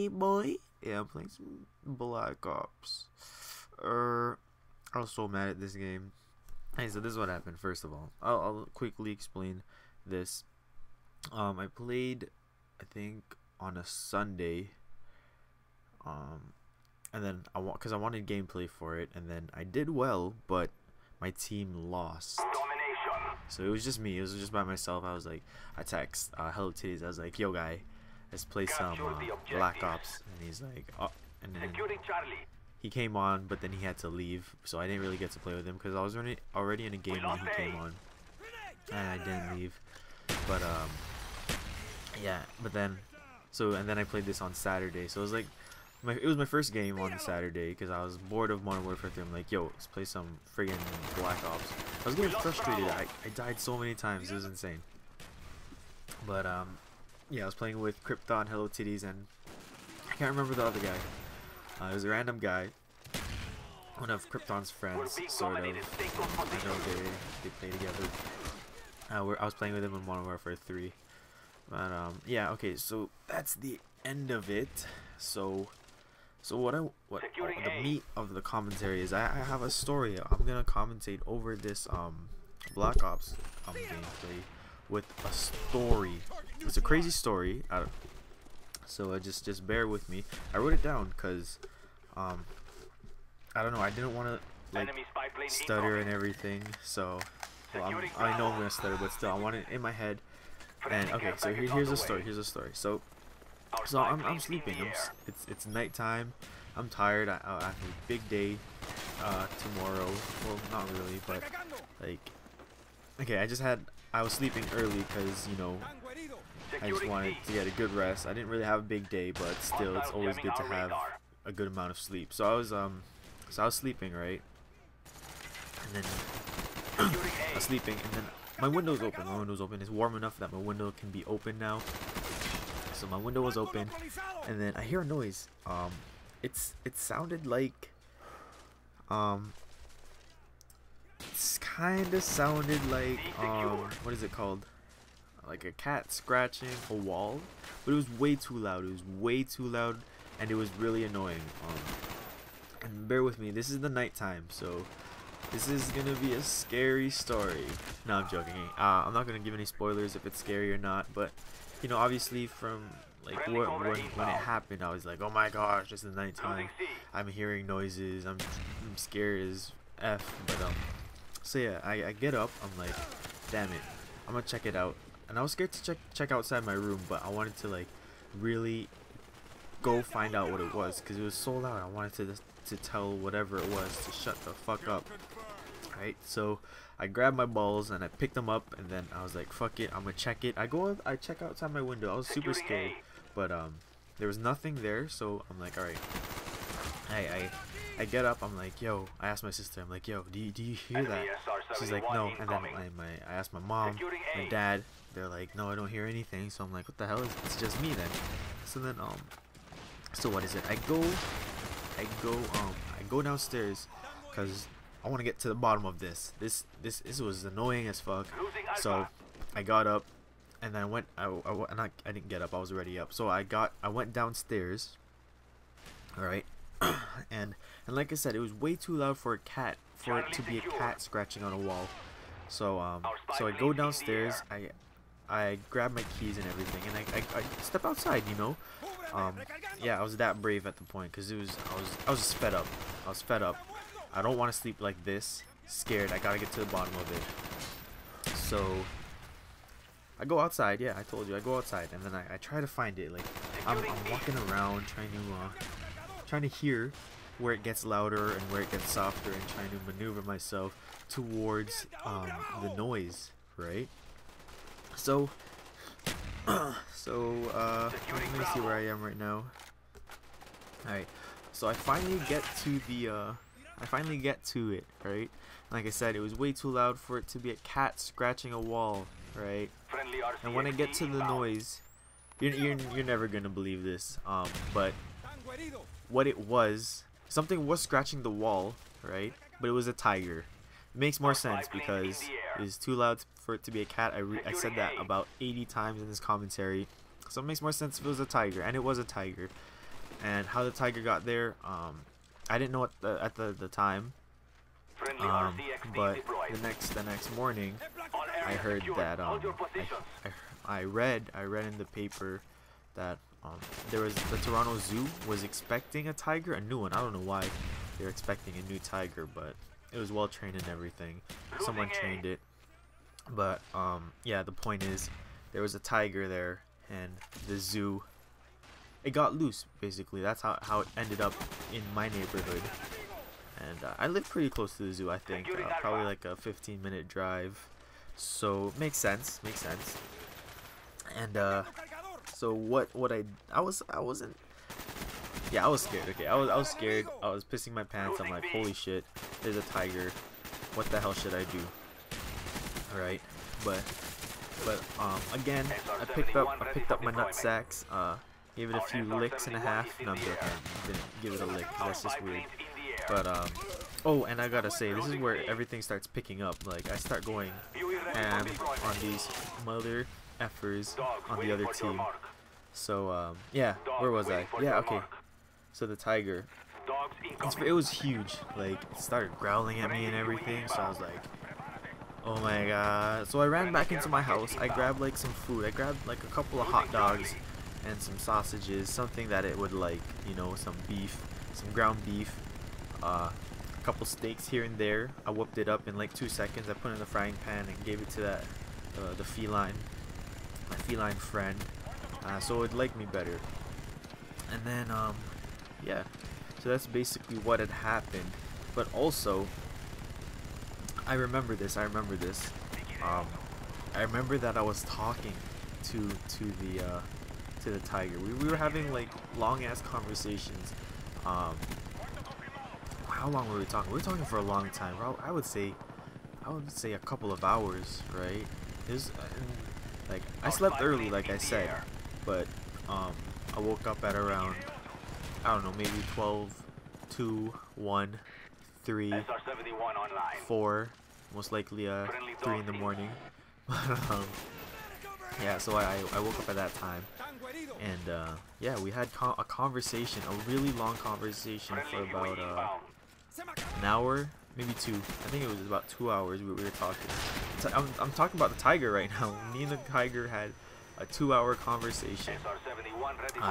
boy. Yeah, I'm playing some Black Ops. I was so mad at this game. Hey, so this is what happened. First of all, I'll quickly explain this. I played, I think, on a Sunday. And then because I wanted gameplay for it, and then I did well, but my team lost. Domination. So it was just me. It was just by myself. I was like, I text Hello Titties. I was like, yo guy, let's play some Black Ops. And he's like, oh, and then Securing Charlie. he came on, but then he had to leave, so I didn't really get to play with him because I was already in a game when he came on, and I didn't leave. But yeah. But then, and then I played this on Saturday. So it was like, it was my first game on Saturday because I was bored of Modern Warfare 3. I'm like, yo, let's play some friggin' Black Ops. I was getting frustrated. I died so many times. It was insane. But yeah, I was playing with Krypton, Hello Titties, and I can't remember the other guy. It was a random guy, one of Krypton's friends, sort of. I know they play together. I was playing with him in Modern Warfare 3. But yeah, okay, so that's the end of it. So the meat of the commentary is I have a story. I'm gonna commentate over this Black Ops gameplay with a story. It's a crazy story. So just bear with me. I wrote it down because I don't know. I didn't want to like stutter and everything. So well, I know I'm gonna stutter, but still I want it in my head. And okay, so here's a story. Here's a story. So I'm sleeping. It's nighttime. I'm tired. I have a big day tomorrow. Well, not really, but like, okay. I was sleeping early because, you know, I just wanted to get a good rest. I didn't really have a big day, but still, it's always good to have a good amount of sleep. So I was sleeping, right? And then I was sleeping, and then my window's open. My window's open. It's warm enough that my window can be open now. So my window was open, and then I hear a noise. It sounded like it's kind of sounded like what is it called? Like a cat scratching a wall, but it was way too loud. It was way too loud, and it was really annoying. And bear with me. This is the nighttime, so this is gonna be a scary story. No, I'm joking. I'm not gonna give any spoilers if it's scary or not, but you know, obviously from like when it happened, I was like, oh my gosh, it's the nighttime. I'm hearing noises. I'm scared as F. But so yeah, I get up. I'm like, damn it, I'm gonna check it out. And I was scared to check outside my room, but I wanted to like really go find out what it was because it was so loud. I wanted to tell whatever it was to shut the fuck up. Right, so I grabbed my balls and I picked them up, and then I was like, fuck it, I'm gonna check it. I check outside my window. I was super scared, but there was nothing there, so I'm like, alright. I get up, I'm like, yo, I asked my sister, I'm like, yo, do you hear that? She's like, no. And then I asked my mom, my dad, they're like, no, I don't hear anything. So I'm like, what the hell, it's just me then. So then so what is it? I go downstairs because I want to get to the bottom of this. This was annoying as fuck. So I got up, and then I didn't get up. I was already up. So I went downstairs. All right, and like I said, it was way too loud for it to be a cat scratching on a wall. So I go downstairs. I grab my keys and everything, and I step outside. You know, yeah, I was that brave at the point because I was just fed up. I was fed up. I don't want to sleep like this, scared. I gotta get to the bottom of it. So I go outside. Yeah, I told you, I go outside, and then I try to find it. Like I'm walking around trying to hear where it gets louder and where it gets softer, and trying to maneuver myself towards the noise, right? So let me see where I am right now. Alright, so I finally get to it, right? Like I said, it was way too loud for it to be a cat scratching a wall, right? And when I get to the noise, you're never gonna believe this, but what it was, something was scratching the wall, right? But it was a tiger. It makes more sense because It is too loud for it to be a cat. I said that about 80 times in this commentary. So it makes more sense if it was a tiger, and it was a tiger. And how the tiger got there, I didn't know at the time. But the next morning, I heard that I read in the paper that there was the Toronto Zoo was expecting a tiger, a new one. I don't know why they're expecting a new tiger, but it was well trained and everything. Someone trained it. But yeah, the point is there was a tiger there, and the zoo, it got loose basically. That's how it ended up in my neighborhood. And I live pretty close to the zoo, I think, probably like a 15-minute drive, so makes sense. And so I wasn't, yeah, I was scared. Okay, I was scared. I was pissing my pants. I'm like, holy shit, there's a tiger. What the hell should I do? Alright, but again, I picked up my nut sacks. Gave it a few licks and a half. No, I'm joking. I didn't give it a lick. That's just weird. But oh, and I gotta say, this is where everything starts picking up. Like, I start going ham on these mother effers on the other team. So yeah, where was I? Yeah, okay. So the tiger, it was huge. Like, it started growling at me and everything. So I was like, oh my god. So I ran back into my house. I grabbed like some food. I grabbed like a couple of hot dogs and some sausages, something that it would like, you know, some beef, some ground beef. A couple steaks here and there. I whooped it up in like 2 seconds. I put it in the frying pan and gave it to that the feline, my feline friend, so it would like me better. And then yeah, so that's basically what had happened. But also, I remember this. I remember that I was talking to the tiger. We were having like long ass conversations. How long were we talking? We were talking for a long time. I would say a couple of hours, right? Like, I slept early, like I said, but I woke up at around, I don't know, maybe 12, 2, 1, 3, 4, most likely 3 in the morning. Yeah, so I woke up at that time, and yeah, we had a conversation, a really long conversation for about an hour, maybe 2. I think it was about 2 hours we were talking. I'm talking about the tiger right now. Me and the tiger had a 2-hour conversation.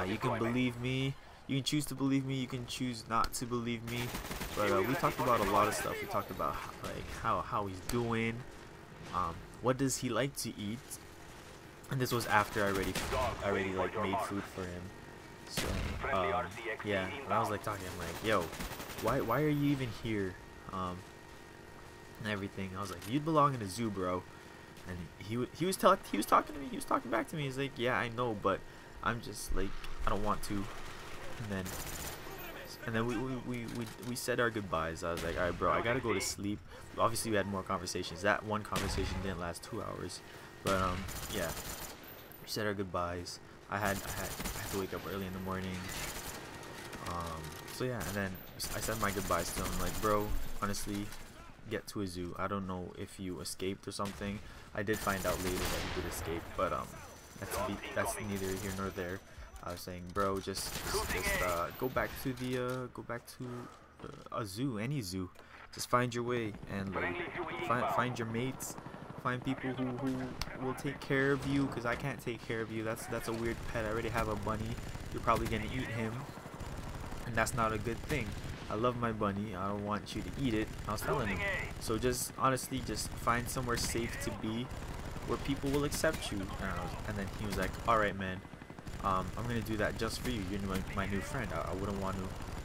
You can believe me. You can choose to believe me. You can choose not to believe me. But we talked about a lot of stuff. We talked about like how he's doing. What does he like to eat? And this was after I already like made food for him. So yeah, when I was like talking, I'm like, yo, why are you even here? And everything. I was like, you'd belong in a zoo, bro. And he was talking to me. He was talking back to me. He's like, yeah, I know, but I'm just like, I don't want to. And then we said our goodbyes. I was like, all right, bro, I gotta go to sleep. Obviously, we had more conversations. That one conversation didn't last 2 hours, but yeah, we said our goodbyes. I had to wake up early in the morning. So yeah, and then I said my goodbyes to him. Like, bro, honestly, get to a zoo. I don't know if you escaped or something. I did find out later that you did escape, but that's neither here nor there. I was saying, bro, just go back to a zoo, any zoo. Just find your way and like find your mates, find people who will take care of you, because I can't take care of you. That's a weird pet. I already have a bunny. You're probably gonna eat him, and that's not a good thing. I love my bunny. I don't want you to eat it. I was telling him. So just honestly, just find somewhere safe to be, where people will accept you. And then he was like, all right, man. I'm gonna do that just for you. You're my new friend. I wouldn't want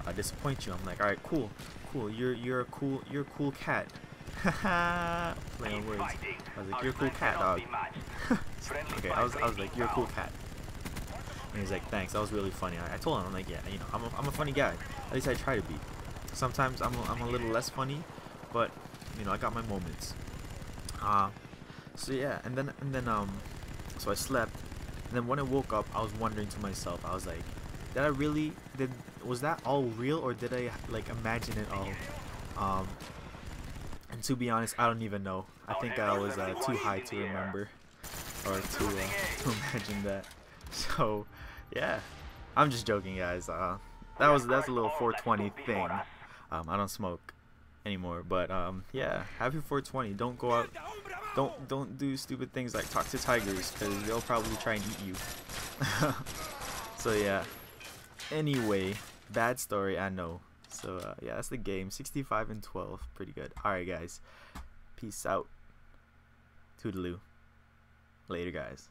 to disappoint you. I'm like, all right, cool. You're a cool cat. Haha. Play on words. I was like, you're a cool cat, dog. Okay, I was like, you're a cool cat. And he's like, thanks. That was really funny. I told him, I'm like, yeah, you know, I'm a funny guy. At least I try to be. Sometimes I'm a little less funny, but you know, I got my moments. So yeah, and then so I slept. And then when I woke up, I was wondering to myself, I was like, was that all real, or did I like imagine it all? And to be honest, I don't even know. I think I was too high to remember or to imagine that. So yeah, I'm just joking, guys. That's a little 420 thing. I don't smoke anymore, but yeah, happy 420. Don't go out. Don't do stupid things like talk to tigers, because they'll probably try and eat you. So yeah. Anyway, bad story, I know. So yeah, that's the game. 65-12, pretty good. Alright, guys, peace out. Toodaloo. Later, guys.